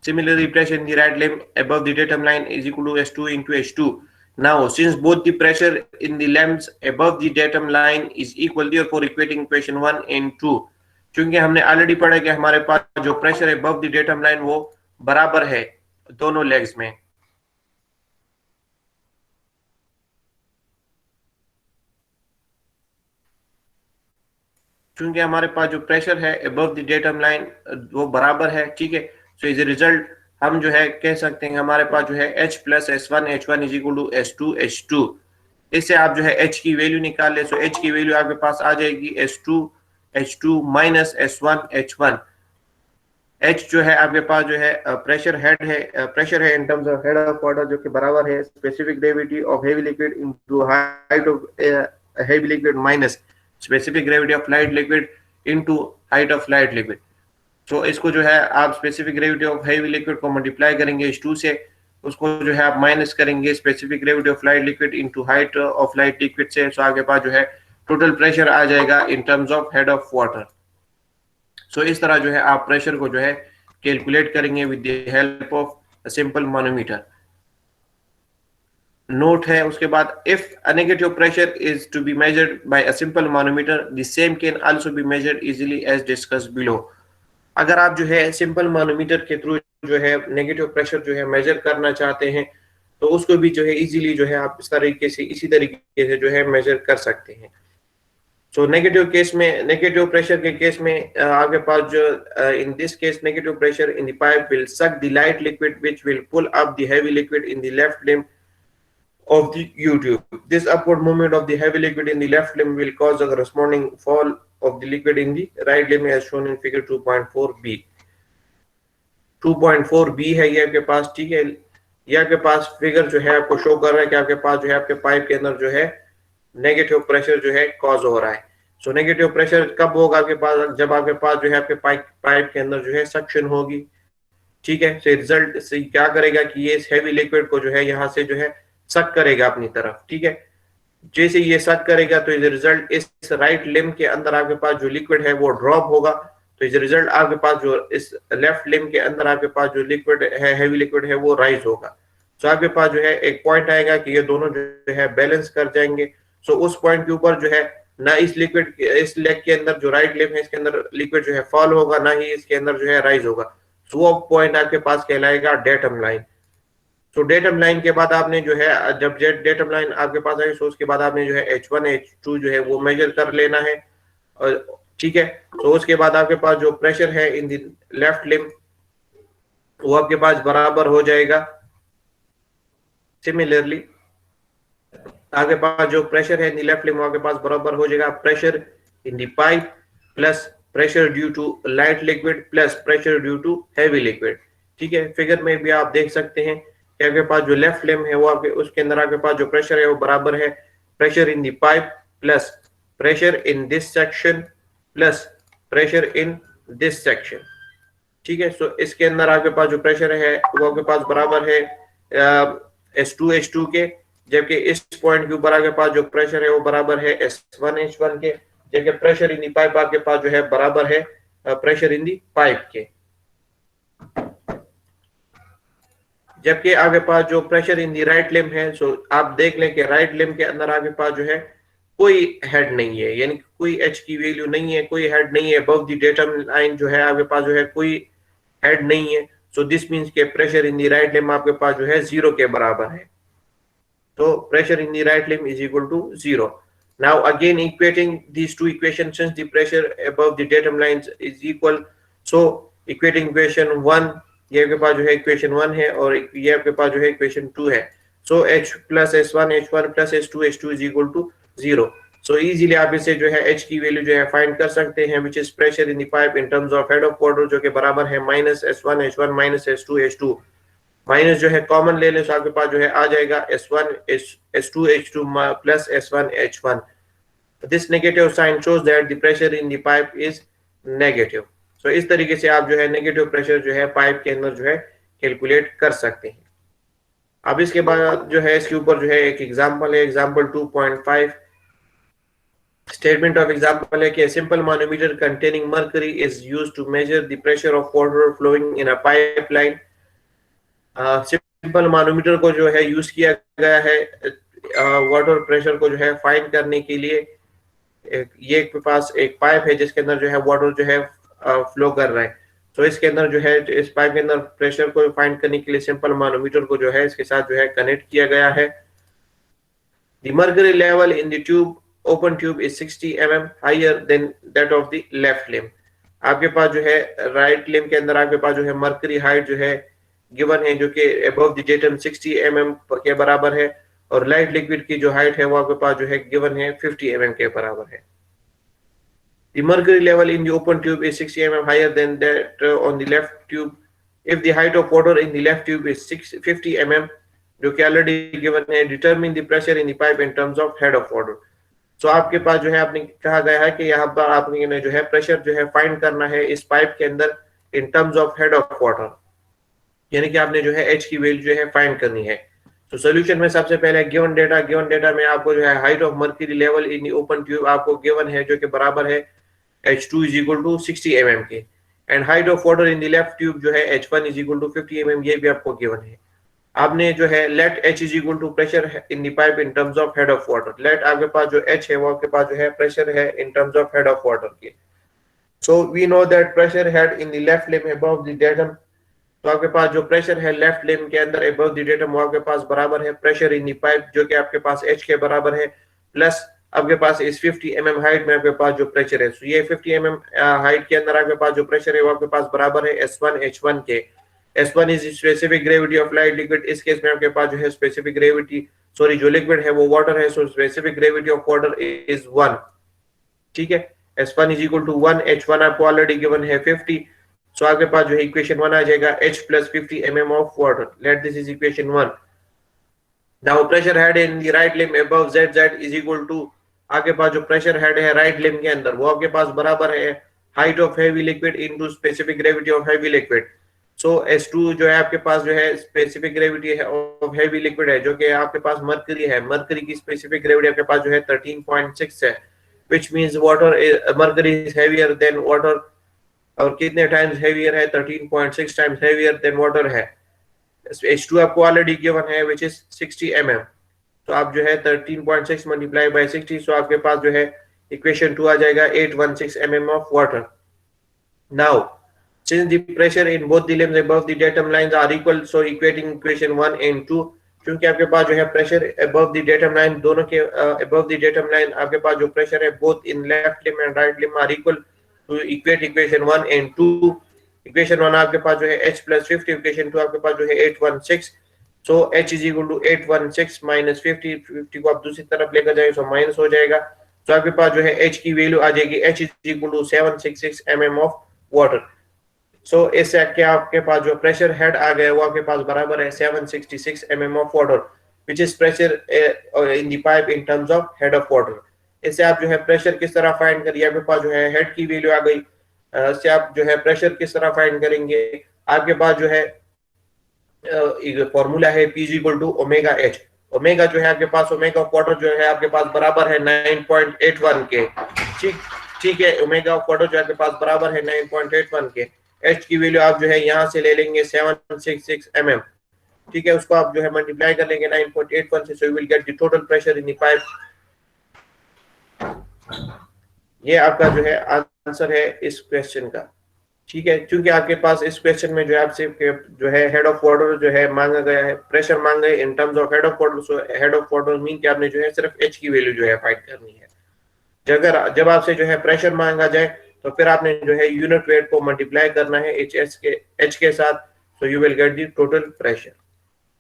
similarly, pressure in the right limb above the datum line is equal to S2 into H2। Now since both the pressure in the limbs above the datum line is equal, therefore equating equation 1 and 2। क्योंकि हमने already पढ़ा कि हमारे पास जो pressure है above the datum line वो बराबर है दोनों लेग्स में। क्योंकि हमारे पास जो प्रेशर है अबव द डेटम लाइन वो बराबर है, ठीक है। सो इज रिजल्ट हम जो है कह सकते हैं हमारे पास जो है H plus S1 H1 is equal to S2 H2। इससे आप जो है H की वैल्यू निकाल ले। सो H की वैल्यू आपके पास आ जाएगी H2 minus S1 H1। H जो है आपके पास जो है प्रेशर है in terms of head of water जो कि बराबर है specific gravity of heavy liquid into height of heavy liquid minus specific gravity of light liquid into height of light liquid. तो इसको जो है आप specific gravity of heavy liquid को मल्टीप्लाई करेंगे H2 से, उसको जो है आप माइनस करेंगे specific gravity of light liquid into height of light liquid से। सो आपके पास जो है टोटल प्रेशर आ जाएगा in terms of head of water. So इस तरह जो है आप प्रेशर को जो है कैलकुलेट करेंगे with the help of a simple manometer. Note है उसके बाद, if a negative pressure is to be measured by a simple manometer the same can also be measured easily as discussed below. अगर आप जो है simple manometer के through जो है नेगेटिव प्रेशर जो है मेजर करना चाहते हैं तो उसको भी जो है इजीली जो है आप इसी तरीके से जो है मेजर कर सकते हैं। सो नेगेटिव प्रेशर के केस में आपके पास जो in this case negative pressure in the pipe will suck the light liquid which will pull up the heavy liquid in the left limb of the U-tube। This upward movement of the heavy liquid in the left limb will cause a corresponding fall of the liquid in the right limb as shown in figure 2.4b। 2.4b है ये आपके पास, ठीक है। ये आपके पास figure जो है आपको शो कर रहा है कि आपके पास जो है आपके पाइप के अंदर जो है नेगेटिव प्रेशर जो है कॉज हो रहा है। सो नेगेटिव प्रेशर कब होगा आपके पास, जब आपके पास जो है आपके पाइप के अंदर जो है सक्शन होगी, ठीक है। सो रिजल्ट से क्या करेगा कि ये हेवी लिक्विड को जो है यहाँ से जो है सक करेगा अपनी तरफ, ठीक है। जैसे ये सक करेगा तो इस रिजल्ट इस राइट लिम्ब के अंदर आपके पास जो लिक्विड है वो ड्रॉप होगा। तो इस रिजल्ट आपके पास जो इस लेफ्ट लिम्ब के अंदर आपके पास जो लिक्विड है हेवी लिक्विड है वो राइज होगा। सो आपके पास जो है एक पॉइंट आएगा कि ये दोनों जो है बैलेंस कर जाएंगे। सो उस पॉइंट के ऊपर जो है ना इस लेग के अंदर जो राइट लिम्ब है इसके अंदर लिक्विड जो है फॉल होगा, ना ही इसके अंदर जो है राइज होगा। सो वो पॉइंट आपके पास कहलाएगा डेटम लाइन। तो डेटम लाइन के बाद आपने जो है जब डेटम लाइन आपके पास आई तो उसके बाद आपने जो है H1 H2 जो है वो मेजर कर लेना है, ठीक है। तो उसके बाद आपके पास जो प्रेशर है इन द लेफ्ट लिम्ब वो आपके पास बराबर हो जाएगा। सिमिलरली आपके पास जो प्रेशर है इन द लेफ्ट लिम्ब आपके पास बराबर हो जाएगा pressure in the pipe plus pressure due to light liquid plus pressure due to heavy liquid, ठीक है। फिगर में भी आप देख सकते हैं आपके पास जो लेफ्ट लिम्ब है वो आपके उसके अंदर आपके पास जो प्रेशर है वो बराबर है pressure in the pipe plus pressure in this section plus pressure in this section, ठीक है। सो इसके अंदर आपके पास जो प्रेशर है वो आपके पास बराबर है S2 H2 के, जबकि इस पॉइंट के ऊपर आपके पास जो प्रेशर है वो बराबर है S1 H1 के, जबकि प्रेशर इन द पाइप आपके पास जो है बराबर है प्रेशर इन द पाइप के। जबकि आपके पास जो pressure in the right limb है, सो आप देख लें कि राइट लिम्ब के अंदर आपके पास जो है कोई हेड नहीं है, यानी कोई H की वैल्यू नहीं है, कोई हेड नहीं है। अबव द डेटम लाइन जो है आपके पास जो है कोई हेड नहीं है। सो दिस मीन्स के pressure in the right limb आपके पास जो है 0 के बराबर है। तो pressure in the right limb is equal to 0. Now again equating these two equations, since the pressure above the datum lines is equal, so equating equation 1, ये आपके पास जो है equation 1 है और ये आपके पास जो है equation 2 है। So H plus S1 plus H2 is equal to 0. So easily आप इसे जो है H की वैल्यू जो है फाइंड कर सकते हैं, which is pressure in the pipe in terms of head of water, जो कि बराबर है minus S1 H1 minus S2 H2। Minus जो है कॉमन ले लें तो आपके पास जो है आ जाएगा S1 S2 H2 plus S1 H1। This negative sign shows that the pressure in the pipe is negative. So इस तरीके से आप जो है नेगेटिव प्रेशर जो है पाइप के अंदर जो है कैलकुलेट कर सकते हैं। अब इसके बाद जो है इसके ऊपर जो है एक एग्जांपल है, एग्जांपल 2.5। स्टेटमेंट ऑफ एग्जांपल है कि simple manometer containing mercury is used to measure the pressure of water flowing in a pipeline. Simple manometer को जो है यूज किया गया है वाटर प्रेशर को जो है फाइंड करने के लिए। ये के पास एक पाइप है जिसके अंदर जो है वाटर जो है फ्लो कर रहा है। तो इसके अंदर जो है इस पाइप के अंदर प्रेशर को फाइंड करने के लिए सिंपल मैनोमीटर को जो है इसके साथ जो है कनेक्ट किया गया है। The mercury level in the tube open tube is 60 mm higher than that of the left limb. आपके पास जो है राइट लिम्ब के अंदर आपके पास जो है मर्करी हाइट जो है गिवन है जो कि अबव द डेटम 60 mm के बराबर है और लाइट लिक्विड की जो हाइट है वो आपके पास जो है गिवन है 50 mm के बराबर है। The mercury level in the open tube is 60 mm higher than that on the left tube. If the height of water in the left tube is 50 mm जो कि ऑलरेडी गिवन है, determine the pressure in the pipe in terms of head of water. So आपके पास जो है आपने कहा गया है कि यहाँ पर आपने जो है प्रेशर जो है फाइंड करना है इस पाइप के अंदर in terms of head of water, यानी कि आपने जो है H की वैल्यू जो है फाइंड करनी है। तो सॉल्यूशन में सबसे पहले गिवन डेटा में आपको जो है height of mercury level in the open tube आपको गिवन है जो कि बराबर है H2 is equal to 60 mm के, and height of water in the left tube जो है H1 is equal to 50 mm, ये भी आपको गिवन है। आपने जो है let H is equal to pressure in the pipe in terms of head of water. Let आपके पास जो H है वो आपके पास जो है प्रेशर है in terms of head of water के। So we know that pressure head in the left limb above the datum, तो आपके पास जो प्रेशर है लेफ्ट लिम्ब के अंदर अबव द डेटम वो आपके पास बराबर है प्रेशर इन द पाइप जो कि आपके पास H के बराबर है, प्लस आपके पास इस 50 mm हाइट में आपके पास जो प्रेशर है। सो ये 50 mm हाइट के अंदर आपके पास जो प्रेशर है वो आपके पास बराबर है S1 H1 के। S1 is specific gravity of light liquid, इस केस में आपके पास जो है स्पेसिफिक ग्रेविटी सॉरी जो लिक्विड है वो वाटर है, so specific gravity of water is 1। ठीक है, S1 is equal to 1, H1 आपको ऑलरेडी गिवन है 50, सो आपके पास जो है इक्वेशन 1 आ जाएगा H plus 50 mm of water। Let this is equation 1। Now pressure head in the right limb above ZZ is equal to, आपके पास जो प्रेशर हेड है राइट लिम्ब के अंदर वो आपके पास बराबर है height of heavy liquid into specific gravity of heavy liquid. So S2 जो है आपके पास जो है स्पेसिफिक ग्रेविटी है ऑफ हेवी लिक्विड है जो कि आपके पास मर्करी है। मर्करी की स्पेसिफिक ग्रेविटी आपके पास जो है 13.6 है, which means water mercury is heavier than water, और कितने टाइम्स हेवियर है 13.6 टाइम्स हेवियर देन वाटर है। H2 आपको ऑलरेडी गिवन है व्हिच इज 60 mm, तो आप जो है 13.6 मल्टीप्लाई बाय 60, सो आपके पास जो है इक्वेशन 2 आ जाएगा 816 mm of water. Now since the pressure in both the limbs above the datum lines are equal, so equating equation 1 and 2, क्योंकि आपके पास जो है pressure above the datum line दोनों के अबव द डेटम लाइन आपके पास जो प्रेशर है both in left limb and right limb are equal, तो इक्वेट इक्वेशन 1 एंड 2। इक्वेशन 1 आपके पास जो है H plus 50, इक्वेशन 2 आपके पास जो है 816, सो H is equal to 816 minus 50 को आप दूसरी तरफ लेकर जाए तो माइनस हो जाएगा, तो आपके पास जो है H की वैल्यू आ जाएगी H is equal to 766 mm of water। सो इससे क्या आपके पास जो प्रेशर हेड आ गया वो आपके पास बराबर है 766 mm of water, which is pressure in the pipe in terms of head of water। इससे आप जो है प्रेशर किस तरह फाइंड करिए, आपके पास जो है हेड की वैल्यू आ गई, इससे आप जो है प्रेशर किस तरह फाइंड करेंगे, आपके पास जो है फॉर्मूला है P equal to omega H। Omega जो है आपके पास ओमेगा ऑफ वाटर जो है आपके पास बराबर है 9.81 के। ठीक है, ओमेगा ऑफ वाटर जो आपके पास बराबर है 9.81 के। H की वैल्यू आप जो है यहाँ से ले लेंगे 766 mm, ठीक है, उसको आप जो है मल्टीप्लाई कर लेंगे 9.81 से, so you will get the total pressure in the pipe. ये आपका जो है आंसर है इस क्वेश्चन का। ठीक है, क्योंकि आपके पास इस क्वेश्चन में जो है आपसे जो है हेड ऑफ वाटर जो है मांगा गया है, प्रेशर मांगा है in terms of head of water. So head of water mean कि आपने जो है सिर्फ एच की वैल्यू जो है फाइंड करनी है। जब आपसे जो है प्रेशर मांगा जाए तो फिर आपने जो है यूनिट वेट को मल्टीप्लाई करना है एच के साथ, so you will get the total pressure.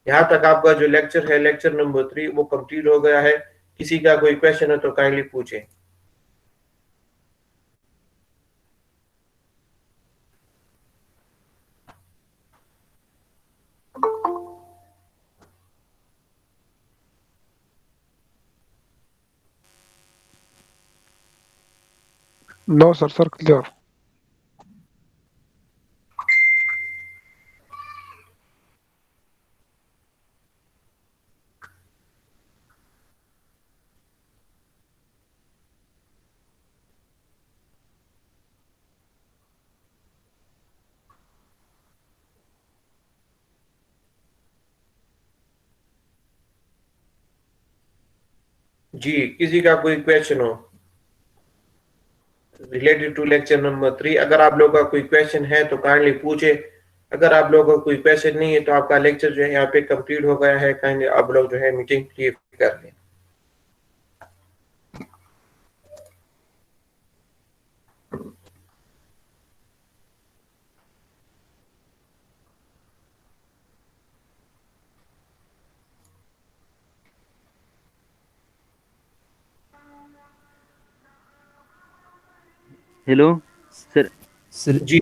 यहाँ तक आपका जो लेक्चर है, लेक्चर नंबर 3, वो कंप्लीट हो गया है। किसी का कोई क्वेश्चन है तो काइंडली पूछें। No sir, sir clear. जी, किसी का कोई क्वेश्चन हो रिलेटेड टू लेक्चर नंबर 3? अगर आप लोगों का कोई क्वेश्चन है तो काइंडली पूछे। अगर आप लोगों का कोई क्वेश्चन नहीं है तो आपका लेक्चर जो है यहाँ पे कंप्लीट हो गया है। काइंडली आप लोग जो है मीटिंग लीव कर लें। Hello sir. सर जी,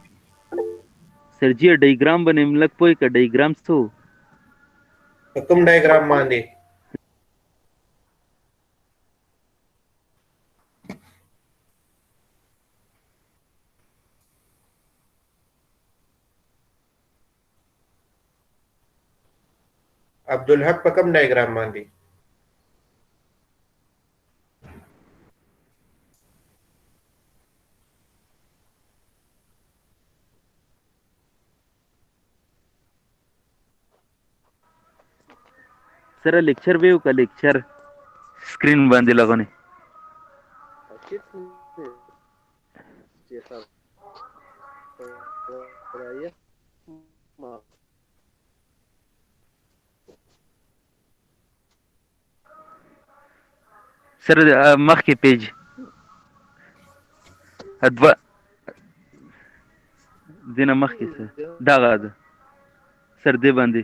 सर जी डायग्राम बने लग पोई का डायग्राम तो हुक्म डायग्राम मान दे। अब्दुल हक पकम डायग्राम मान दे। सर लेक्चर वेव का लेक्चर स्क्रीन बंद लगने सर मख के पेज अदवा दिन मख के सर दागा सर दे बंदी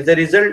as a result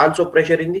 also pressure in the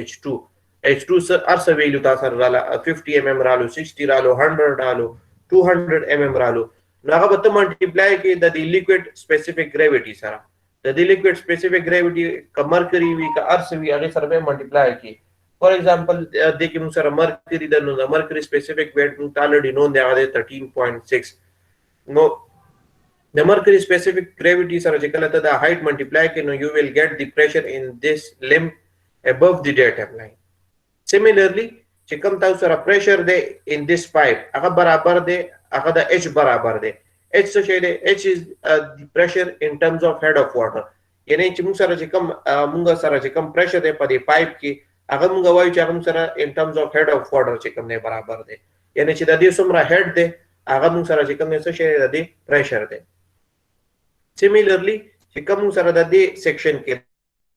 h2، H2 अर्स वैल्यू तासर राला 50 mm रालो 60 रालो 100 रालो 200 mm रालो नागा बत मल्टीप्लाई के द लिक्विड स्पेसिफिक ग्रेविटी सरा द लिक्विड स्पेसिफिक ग्रेविटी का मर्करी वी का अर्स वी अगे सर में मल्टीप्लाई की फॉर एग्जांपल देखिए मुझे sir mercury the mercury specific weight already known दे आगे 13.6 नो the mercury specific gravity sir je kala the height multiply ke no you will get the pressure in this limb above the datum line. Similarly je kam ta sir pressure de in this pipe aga barabar de aga the h barabar de h so shade h is the pressure in terms of head of water yani chi sir je kam munga sir je kam pressure de padi pipe ki aga munga wai cha kam sir in terms of head of water je kam ne barabar de yani chi da di sumra head de aga munga sir je kam ne so shade de pressure de. Similarly, chikamu sarada de section ke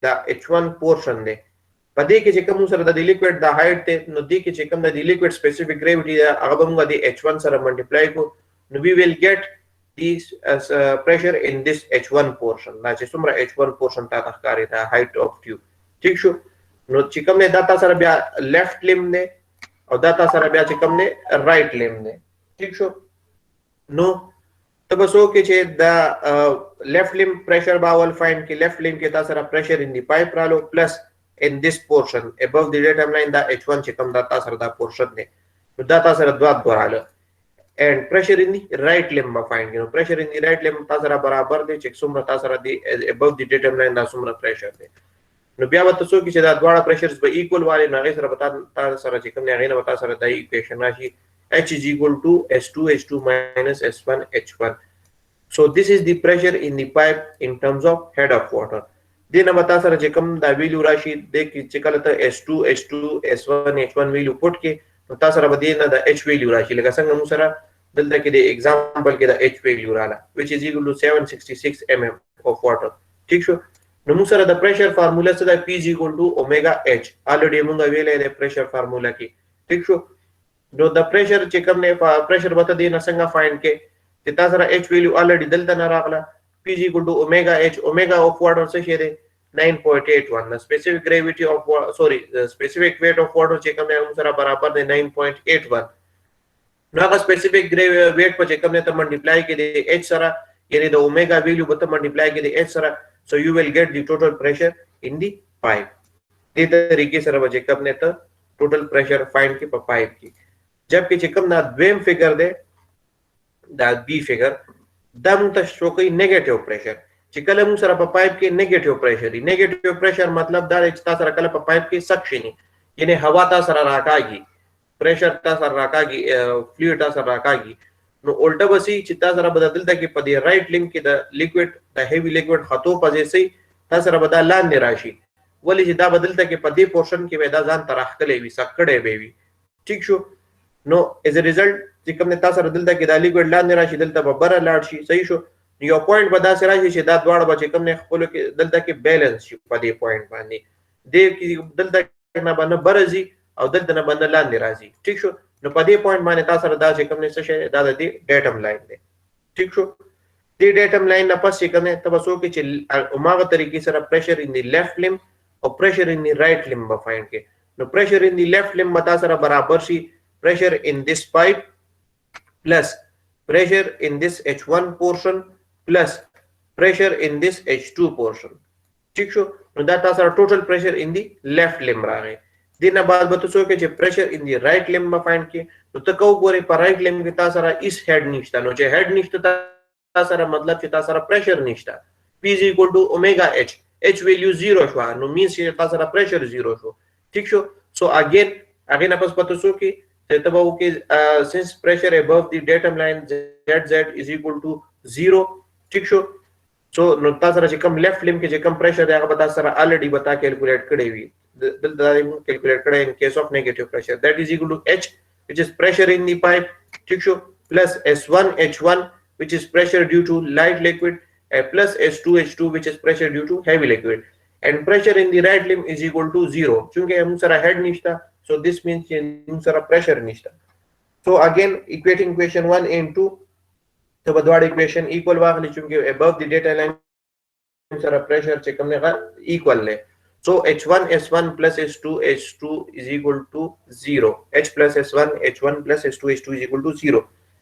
the H1 portion de pade ke chikamu sarada de liquid the height te no de ke chikam the liquid specific gravity da agamunga the H1 sara multiply ko no we will get this as pressure in this H1 portion na che sumra H1 portion ta kari the height of tube ठीक शो no chikam ne data sara bya left limb ne aur data sara bya chikam ne right limb ne ठीक शो no तब सो के छे the left limb pressure बावल find की लेफ्ट लिम्ब के तासरा प्रेशर इन द पाइप रालो plus in this portion above the datum line the h1 चिकम द तासरा द पोर्शन ने तो द तासरा द्वात दोरालो and pressure in the right limb find you know pressure in the right limb तासरा बराबर दे चेक सुमरा तासरा the above the datum line the सुमरा pressure they know बिया बत सो कि छे द द्वाड़ा प्रेशर्स बे इक्वल वाले ना सरा बता तासरा चिकम ने ना बता सरा द इक्वेशन राशि H is equal to S2 minus S1 H1. So this is the pressure in the pipe in terms of head of water. Then bata sara je kam da value rashi dekh chekala ta S2 S1 H1 value put ke bata sara badina da H value rashi lega sanga musara dalda ke de example ke da H value rala which is equal to 766 mm of water. ठीक शो no musara the pressure formula se da P is equal to omega H already munga vele the pressure formula ki ठीक शो no the pressure chekam ne pressure bata dina sanga find ke tita sara h value already dalta na ragla p is equal to omega h omega of water se share 9.81 the specific gravity of the specific weight of water chekam ne sara barabar de 9.81 na ka specific weight pa chekam ne ta multiply ke de h sara yani the omega value bata multiply ke de h sara so you will get the total pressure in the pipe de tarike sara chekam ne ta total pressure find ke pipe ki जबकि चिकम ना द्वेम figure दे दा B figure दम त शोकई negative pressure चिकल मु सरा pipe के negative pressure मतलब दा इचता सरा कल पाइप के सक्शनी यानी हवा ता सरा राकागी प्रेशर ता सरा राकागी फ्लूइड ता सरा राकागी नो उल्टा बसी चिता सरा बदल ता कि पदी राइट लिंक के the liquid the heavy liquid हतो पजे से ता सरा बदल लान निराशी वली जिदा बदलता कि पदी पोर्शन के वेदा जान तरहकले वी सकड़े बेवी ठीक शो no as a result चिकम ने तासर दिलता कि द लिक्विड लान निराशी दिलता बरा लाडशी सही शो यो पॉइंट बदा से राशी से दा द्वाड़ बा चिकम ने खोलो के दिलता कि बैलेंस शी पदे पॉइंट बानी दे कि दिलता ना बन बरजी और दिलता ना बन लान निराशी ठीक शो no पदे पॉइंट माने तासर दा चिकम ने से दा दे डेटम लाइन दे ठीक शो दे डेटम लाइन ना पास चिकम ने तब सो के उमाग तरीके से pressure in the left limb और pressure in the right limb find के no pressure in the left limb बता सरा बराबर सी pressure in this pipe plus pressure in this H1 portion plus pressure in this H2 portion ठीक शो no that is our total pressure in the left limb रहा है दिन बाद बतसो के pressure in the right limb में find किए तो तकौ गोरे पर right limb के तासरा इस head निश्ता नो जे head निश्ता तासरा मतलब कि Tasra pressure निश्ता P is equal to omega H H value 0 show no means कि तासरा pressure 0 शो ठीक शो so again आपस बतसो कि since pressure above the datum line ZZ is equal to 0 ठीक show so नुक्ता सरा चिकम left limb के चिकम pressure है बता सरा ऑलरेडी बता कैलकुलेट करे हुई कैलकुलेट करे in case of negative pressure that is equal to H which is pressure in the pipe ठीक show plus S1 H1 which is pressure due to light liquid plus S2 H2 which is pressure due to heavy liquid and pressure in the right limb is equal to 0 क्योंकि हम सरा head निश्ता so this means sara pressure nishta so again equating equation 1 and 2 तो बदवाड़ equation equal वागली चुंके above the data line sara pressure चे कम ने का equal ले So H1S1 plus H2 is equal to 0. H plus S1 H1 plus H2 is equal to 0.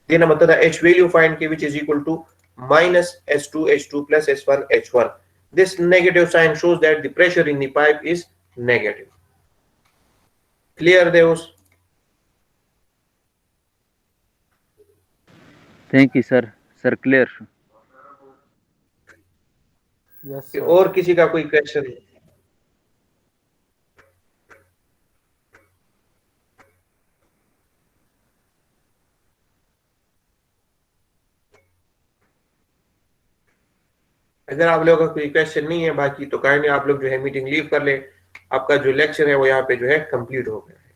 देना मतलब है H value find के which is equal to minus H2 plus S1 H1. This negative sign shows that the pressure in the pipe is negative. Clear Deus? Thank you sir. Sir clear. Yes और किसी का कोई question? अगर आप लोगों का कोई क्वेश्चन नहीं है बाकी तो काइंडली आप लोग जो है मीटिंग लीव कर ले। आपका जो लेक्चर है वो यहाँ पे जो है कंप्लीट हो गया है।